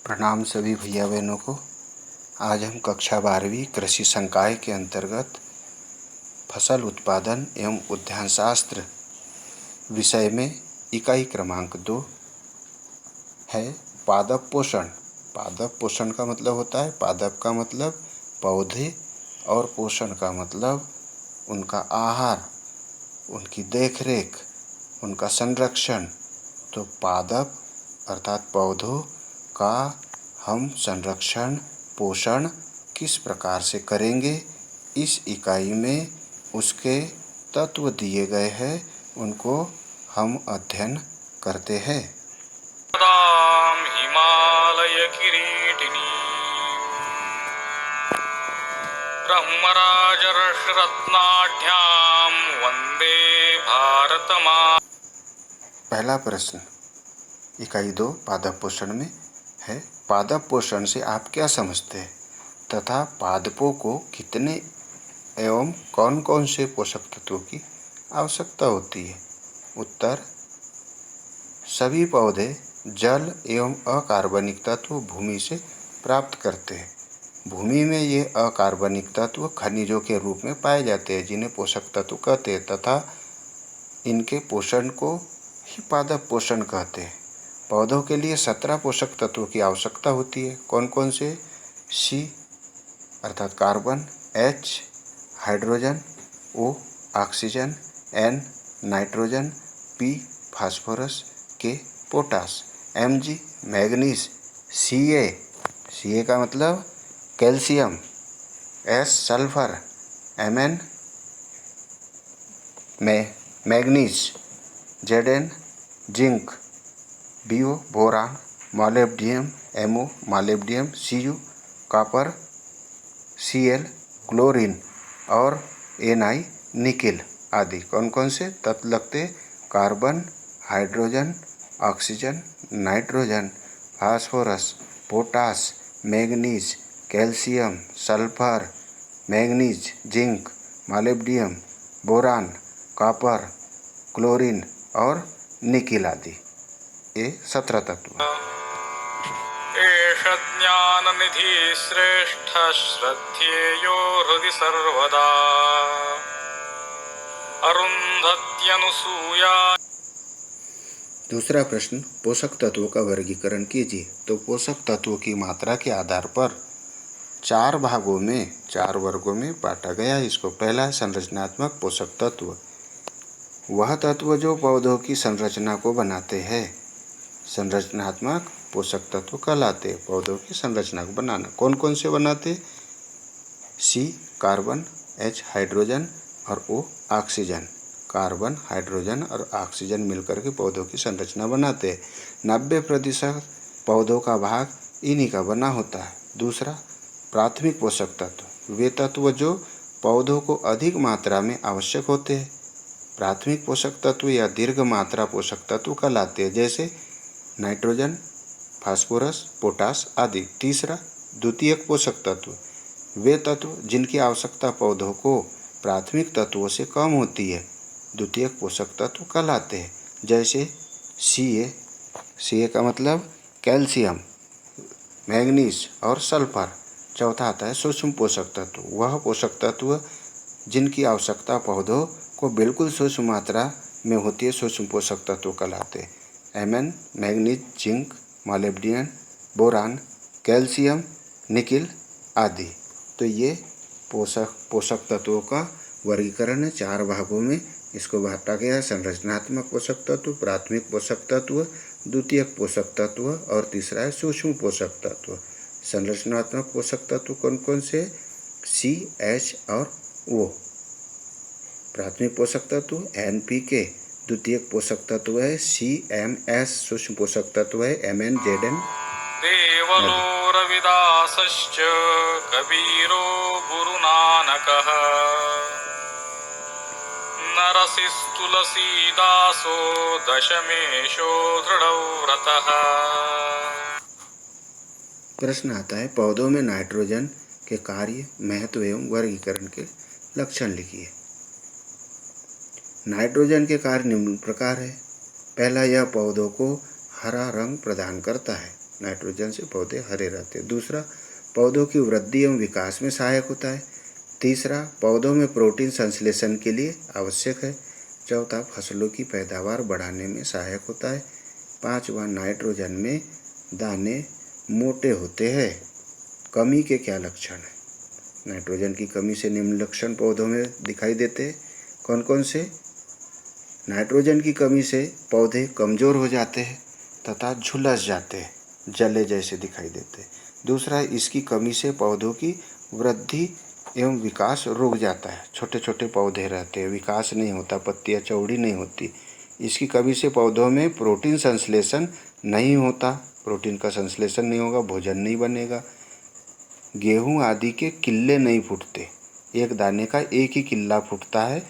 प्रणाम सभी भैया बहनों को। आज हम कक्षा 12वीं कृषि संकाय के अंतर्गत फसल उत्पादन एवं उद्यान शास्त्र विषय में इकाई क्रमांक 2 है पादप पोषण। पादप पोषण का मतलब होता है, पादप का मतलब पौधे और पोषण का मतलब उनका आहार, उनकी देखरेख, उनका संरक्षण। तो पादप अर्थात पौधों का हम संरक्षण पोषण किस प्रकार से करेंगे, इस इकाई में उसके तत्व दिए गए हैं, उनको हम अध्ययन करते हैं। हिमालय किरीटिनी ब्रह्मराज रत्नाढ्याम वंदे भारत मां। पहला प्रश्न इकाई 2 पादप पोषण में है। पादप पोषण से आप क्या समझते हैं तथा पादपों को कितने एवं कौन कौन से पोषक तत्वों की आवश्यकता होती है? उत्तर, सभी पौधे जल एवं अकार्बनिक तत्व भूमि से प्राप्त करते हैं। भूमि में ये अकार्बनिक तत्व खनिजों के रूप में पाए जाते हैं, जिन्हें पोषक तत्व कहते हैं, तथा इनके पोषण को ही पादप पोषण कहते हैं। पौधों के लिए 17 पोषक तत्वों की आवश्यकता होती है। कौन कौन से? सी अर्थात carbon, H hydrogen, O oxygen, N nitrogen, P phosphorus, K potash, Mg manganese, Ca का मतलब calcium, S sulphur, Mn manganese, Zn zinc, Bo boron, molybdenum, Mo molybdenum, Cu copper, Cl chlorine और Ni nickel आदि। कौन कौन से तत्व लगते? Carbon, hydrogen, oxygen, nitrogen, phosphorus, potash, manganese, calcium, sulphur, manganese, zinc, molybdenum, boron, copper, chlorine और nickel आदि। ये 17 तत्व। एष ज्ञाननिधि श्रेष्ठ श्रद्धेयो हृदि सर्वदा अरुन्धत्यनुसूया। दूसरा प्रश्न, पोषक तत्वों का वर्गीकरण कीजिए। तो पोषक तत्वों की मात्रा के आधार पर 4 भागों में 4 वर्गों में बांटा गया है इसको। पहला है संरचनात्मक पोषक तत्व, वह तत्व जो पौधों की संरचना को बनाते हैं, संरचनात्मक पोषक तत्व कहलाते हैं। पौधों की संरचना को बनाना कौन कौन से बनाते? सी कार्बन, H हाइड्रोजन और O ऑक्सीजन। कार्बन, हाइड्रोजन और ऑक्सीजन मिलकर के पौधों की संरचना बनाते हैं। 90% पौधों का भाग इन्हीं का बना होता है। दूसरा, प्राथमिक पोषक तत्व, वे तत्व जो पौधों को अधिक मात्रा में आवश्यक होते हैं। प्राथमिक पोषक तत्व या दीर्घ मात्रा पोषक तत्व कहलाते हैं, जैसे नाइट्रोजन, फास्फोरस, पोटास आदि। तीसरा, द्वितीयक पोषक तत्व, वे तत्व जिनकी आवश्यकता पौधों को प्राथमिक तत्वों से कम होती है, द्वितीयक पोषक तत्व कहलाते हैं, जैसे Ca का मतलब कैल्शियम, मैग्नीज और सल्फर। चौथा आता है सूक्ष्म पोषक तत्व, वह पोषक तत्व जिनकी आवश्यकता पौधों को बिल्कुल सूक्ष्म मात्रा में होती है, सूक्ष्म पोषक तत्व कहलाते हैं। Mn manganese, zinc, molybdenum, boron, calcium, nickel आदि। तो ये पोषक तत्वों का वर्गीकरण है। 4 भागों में इसको बांटा गया है। संरचनात्मक पोषक तत्व, प्राथमिक पोषक तत्व, द्वितीयक पोषक तत्व और तीसरा है सूक्ष्म पोषक तत्व। संरचनात्मक पोषक तत्व कौन कौन से? C, H और O। प्राथमिक पोषक तत्व NPK, द्वितीयक पोषक तत्व है CMS, सूक्ष्म पोषक तत्व है Mn, Zn। देवलो रविदासश्च कबीरो गुरुनानकः नरसिस्तुलसीदासो दशमेशो दृढव्रतः। प्रश्न आता है, पौधों में नाइट्रोजन के कार्य, महत्व एवं वर्गीकरण के लक्षण लिखिए। नाइट्रोजन के कार्य निम्न प्रकार है। पहला, यह पौधों को हरा रंग प्रदान करता है। नाइट्रोजन से पौधे हरे रहते हैं। दूसरा, पौधों की वृद्धि एवं विकास में सहायक होता है। तीसरा, पौधों में प्रोटीन संश्लेषण के लिए आवश्यक है। चौथा, फसलों की पैदावार बढ़ाने में सहायक होता है। पांचवा, नाइट्रोजन में दाने मोटे होते हैं। कमी के क्या लक्षण हैं? नाइट्रोजन की कमी से निम्न लक्षण पौधों में दिखाई देते हैं। कौन कौन से? नाइट्रोजन की कमी से पौधे कमज़ोर हो जाते हैं तथा झुलस जाते हैं, जले जैसे दिखाई देते हैं। दूसरा, इसकी कमी से पौधों की वृद्धि एवं विकास रुक जाता है। छोटे छोटे पौधे रहते हैं, विकास नहीं होता, पत्तियाँ चौड़ी नहीं होती। इसकी कमी से पौधों में प्रोटीन संश्लेषण नहीं होता, प्रोटीन का संश्लेषण नहीं होगा, भोजन नहीं बनेगा। गेहूँ आदि के किल्ले नहीं फूटते, एक दाने का एक ही किल्ला फूटता है।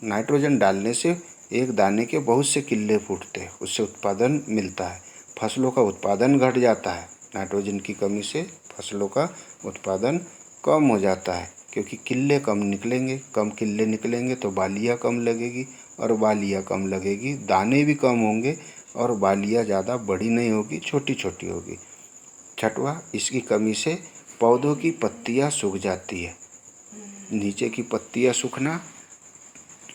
नाइट्रोजन डालने से एक दाने के बहुत से किल्ले फूटते हैं, उससे उत्पादन मिलता है। फसलों का उत्पादन घट जाता है, नाइट्रोजन की कमी से फसलों का उत्पादन कम हो जाता है, क्योंकि किल्ले कम निकलेंगे। कम किल्ले निकलेंगे तो बालियाँ कम लगेगी, और बालियाँ कम लगेगी, दाने भी कम होंगे, और बालियाँ ज़्यादा बड़ी नहीं होगी, छोटी छोटी होगी। छठवां, इसकी कमी से पौधों की पत्तियाँ सूख जाती है। नीचे की पत्तियाँ सूखना,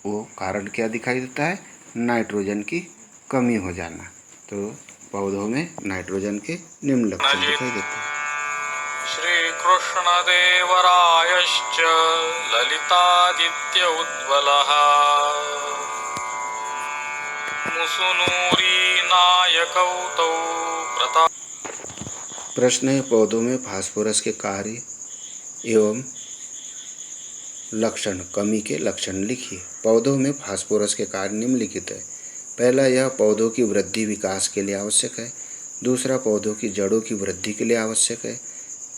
वो कारण क्या दिखाई देता है? नाइट्रोजन की कमी हो जाना। तो पौधों में नाइट्रोजन के निम्न लक्षण दिखाई देते हैं। श्रीकृष्णदेवरायश्च ललितादित्य उज्ज्वलः मुसुनूरी नायकौ तौ प्रताप। प्रश्न है, पौधों में फास्फोरस के कार्य एवं लक्षण, कमी के लक्षण लिखिए। पौधों में फास्फोरस के कार्य निम्नलिखित है। पहला, यह पौधों की वृद्धि विकास के लिए आवश्यक है। दूसरा, पौधों की जड़ों की वृद्धि के लिए आवश्यक है।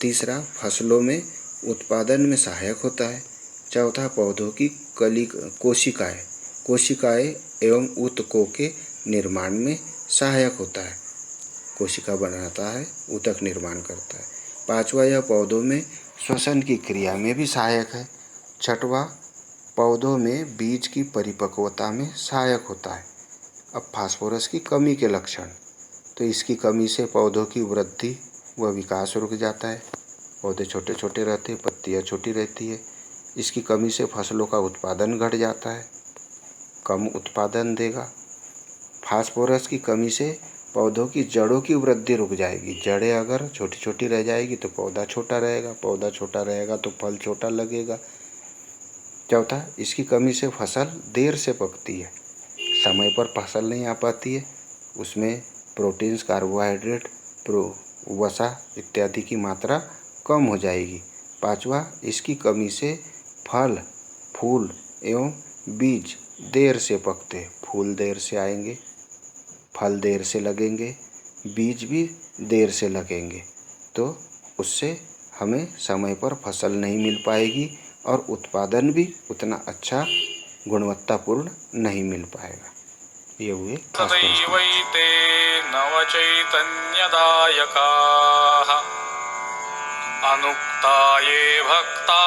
तीसरा, फसलों में उत्पादन में सहायक होता है। चौथा, पौधों की कोशिकाएं एवं ऊतकों के निर्माण में सहायक होता है। कोशिका बनाता है, ऊतक निर्माण करता है। पांचवा, यह पौधों में श्वसन की क्रिया में भी सहायक है। छठवां, पौधों में बीज की परिपक्वता में सहायक होता है। अब फास्फोरस की कमी के लक्षण, तो इसकी कमी से पौधों की वृद्धि व विकास रुक जाता है, पौधे छोटे छोटे रहते हैं, पत्तियाँ छोटी रहती है। इसकी कमी से फसलों का उत्पादन घट जाता है, कम उत्पादन देगा। फास्फोरस की कमी से पौधों की जड़ों की वृद्धि रुक जाएगी। जड़ें अगर छोटी छोटी रह जाएगी तो पौधा छोटा रहेगा, पौधा छोटा रहेगा तो फल छोटा लगेगा। चौथा, इसकी कमी से फसल देर से पकती है, समय पर फसल नहीं आ पाती है, उसमें प्रोटीन्स, कार्बोहाइड्रेट, वसा इत्यादि की मात्रा कम हो जाएगी। पांचवा, इसकी कमी से फल, फूल एवं बीज देर से पकते, फूल देर से आएंगे, फल देर से लगेंगे, बीज भी देर से लगेंगे, तो उससे हमें समय पर फसल नहीं मिल पाएगी और उत्पादन भी उतना अच्छा गुणवत्तापूर्ण नहीं मिल पाएगा। ये हुए तदैवैते नवचैतन्यदायकाः अनुक्ता ये भक्ता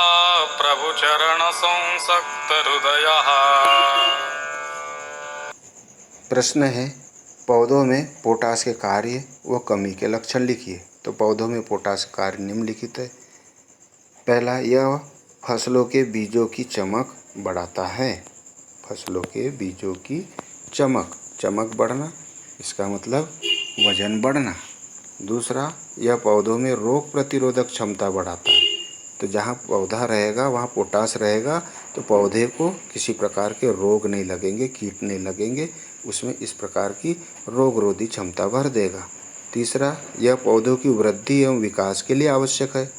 प्रभुचरणसंसक्तहृदयः। प्रश्न है, पौधों में पोटास के कार्य व कमी के लक्षण लिखिए। तो पौधों में पोटास कार्य निम्नलिखित है। पहला, यह फसलों के बीजों की चमक बढ़ाता है। फसलों के बीजों की चमक बढ़ना, इसका मतलब वजन बढ़ना। दूसरा, यह पौधों में रोग प्रतिरोधक क्षमता बढ़ाता है। तो जहाँ पौधा रहेगा वहाँ पोटास रहेगा, तो पौधे को किसी प्रकार के रोग नहीं लगेंगे, कीट नहीं लगेंगे, उसमें इस प्रकार की रोगरोधी क्षमता भर देगा। तीसरा, यह पौधों की वृद्धि एवं विकास के लिए आवश्यक है।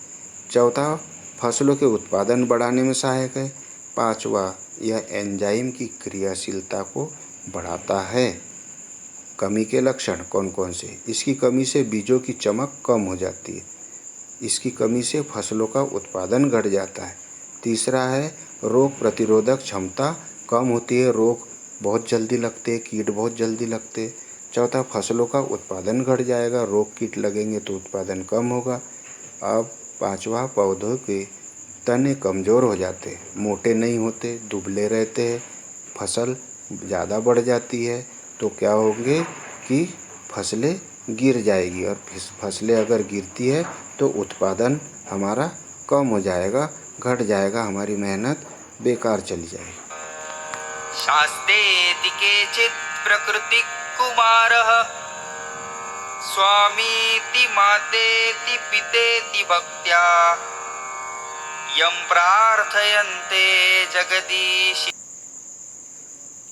चौथा, फसलों के उत्पादन बढ़ाने में सहायक है। पांचवा, यह एंजाइम की क्रियाशीलता को बढ़ाता है। कमी के लक्षण कौन कौन से? इसकी कमी से बीजों की चमक कम हो जाती है। इसकी कमी से फसलों का उत्पादन घट जाता है। तीसरा है, रोग प्रतिरोधक क्षमता कम होती है, रोग बहुत जल्दी लगते हैं, कीट बहुत जल्दी लगते हैं। चौथा, फसलों का उत्पादन घट जाएगा, रोग कीट लगेंगे तो उत्पादन कम होगा। अब पांचवा, पौधों के तने कमज़ोर हो जाते हैं, मोटे नहीं होते, दुबले रहते हैं, फसल ज़्यादा बढ़ जाती है, तो क्या होंगे कि फसलें गिर जाएगी, और फसलें अगर गिरती है तो उत्पादन हमारा कम हो जाएगा, घट जाएगा, हमारी मेहनत बेकार चली जाएगी। शास्तेति केचित् प्रकृति कुमारः स्वामीति मातेति पितेति भक्त्या यं प्रार्थयन्ते जगदीश।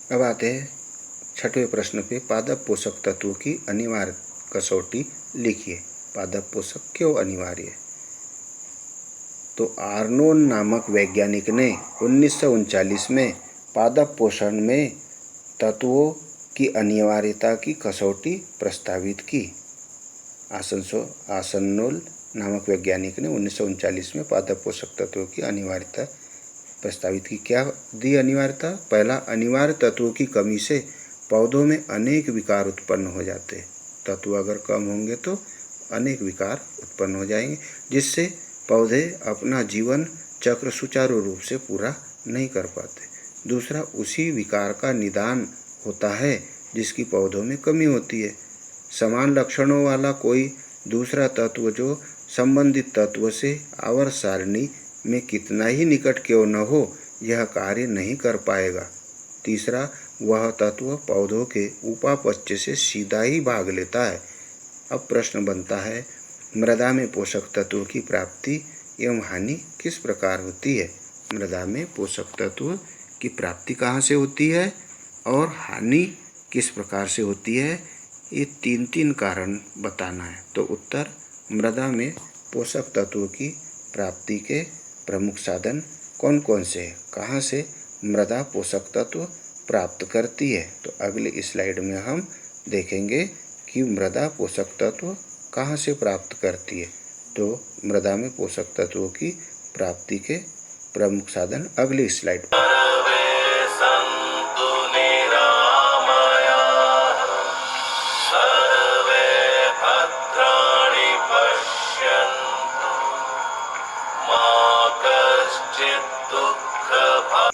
अब आते हैं छठवें प्रश्न पे। पादप पोषक तत्वों की अनिवार्य कसौटी लिखिए। पादप पोषक क्यों अनिवार्य है? तो आर्नोन नामक वैज्ञानिक ने 1939 में पादप पोषण में तत्वों की अनिवार्यता की कसौटी प्रस्तावित की। आर्नोन नामक वैज्ञानिक ने 1939 में पादप पोषक तत्वों की अनिवार्यता प्रस्तावित की। क्या दी अनिवार्यता? पहला, अनिवार्य तत्वों की कमी से पौधों में अनेक विकार उत्पन्न हो जाते हैं। तत्व अगर कम होंगे तो अनेक विकार उत्पन्न हो जाएंगे, जिससे पौधे अपना जीवन चक्र सुचारू रूप से पूरा नहीं कर पाते। दूसरा, उसी विकार का निदान होता है जिसकी पौधों में कमी होती है। समान लक्षणों वाला कोई दूसरा तत्व जो संबंधित तत्व से आवर्त सारणी में कितना ही निकट क्यों न हो, यह कार्य नहीं कर पाएगा। तीसरा, वह तत्व पौधों के उपापचय से सीधा ही भाग लेता है। अब प्रश्न बनता है, मृदा में पोषक तत्वों की प्राप्ति एवं हानि किस प्रकार होती है? मृदा में पोषक तत्व की प्राप्ति कहाँ से होती है और हानि किस प्रकार से होती है? ये तीन कारण बताना है। तो उत्तर, मृदा में पोषक तत्वों की प्राप्ति के प्रमुख साधन कौन कौन से हैं? कहाँ से मृदा पोषक तत्व प्राप्त करती है? तो अगले स्लाइड में हम देखेंगे कि मृदा पोषक तत्व कहाँ से प्राप्त करती है। तो मृदा में पोषक तत्वों की प्राप्ति के प्रमुख साधन अगली स्लाइड पर।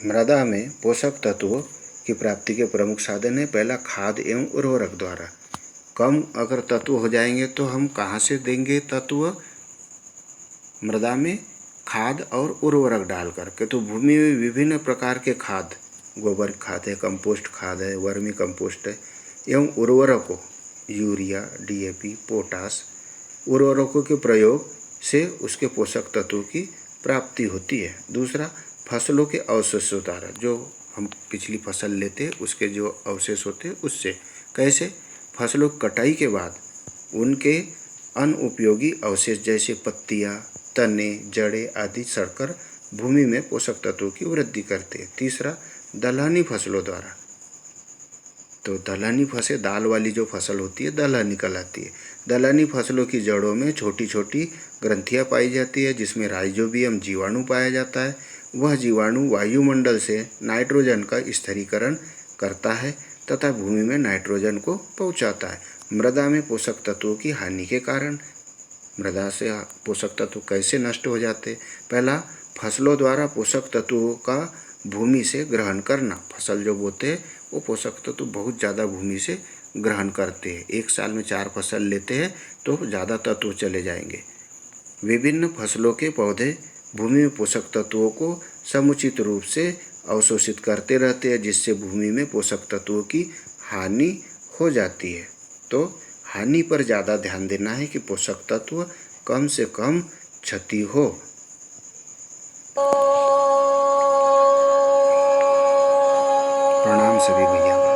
मृदा में पोषक तत्वों की प्राप्ति के प्रमुख साधन है, पहला, खाद एवं उर्वरक द्वारा। कम अगर तत्व हो जाएंगे तो हम कहाँ से देंगे तत्व? मृदा में खाद और उर्वरक डाल करके। तो भूमि में विभिन्न प्रकार के खाद, गोबर खाद है, कंपोस्ट खाद है, वर्मी कंपोस्ट है, एवं उर्वरकों, यूरिया, डीएपी, पोटास, उर्वरकों के प्रयोग से उसके पोषक तत्वों की प्राप्ति होती है। दूसरा, फसलों के अवशेषों द्वारा, जो हम पिछली फसल लेते हैं उसके जो अवशेष होते हैं उससे। कैसे? फसलों की कटाई के बाद उनके अनुपयोगी अवशेष जैसे पत्तियां, तने, जड़ें आदि सड़कर भूमि में पोषक तत्वों की वृद्धि करते हैं। तीसरा, दलहनी फसलों द्वारा। तो दलहनी फसलें, दाल वाली जो फसल होती है दलहनी कहलाती है। दलहनी फसलों की जड़ों में छोटी छोटी ग्रंथियां पाई जाती है जिसमें राइजोबियम जीवाणु पाया जाता है। वह जीवाणु वायुमंडल से नाइट्रोजन का स्थिरीकरण करता है तथा भूमि में नाइट्रोजन को पहुंचाता है। मृदा में पोषक तत्वों की हानि के कारण, मृदा से पोषक तत्व कैसे नष्ट हो जाते? पहला, फसलों द्वारा पोषक तत्वों का भूमि से ग्रहण करना। फसल जो बोते हैं वो पोषक तत्व बहुत ज़्यादा भूमि से ग्रहण करते हैं। एक साल में 4 फसल लेते हैं तो ज़्यादा तत्व चले जाएंगे। विभिन्न फसलों के पौधे भूमि में पोषक तत्वों को समुचित रूप से अवशोषित करते रहते हैं जिससे भूमि में पोषक तत्वों की हानि हो जाती है। तो हानि पर ज़्यादा ध्यान देना है कि पोषक तत्व कम से कम क्षति हो। प्रणाम सभी भैया।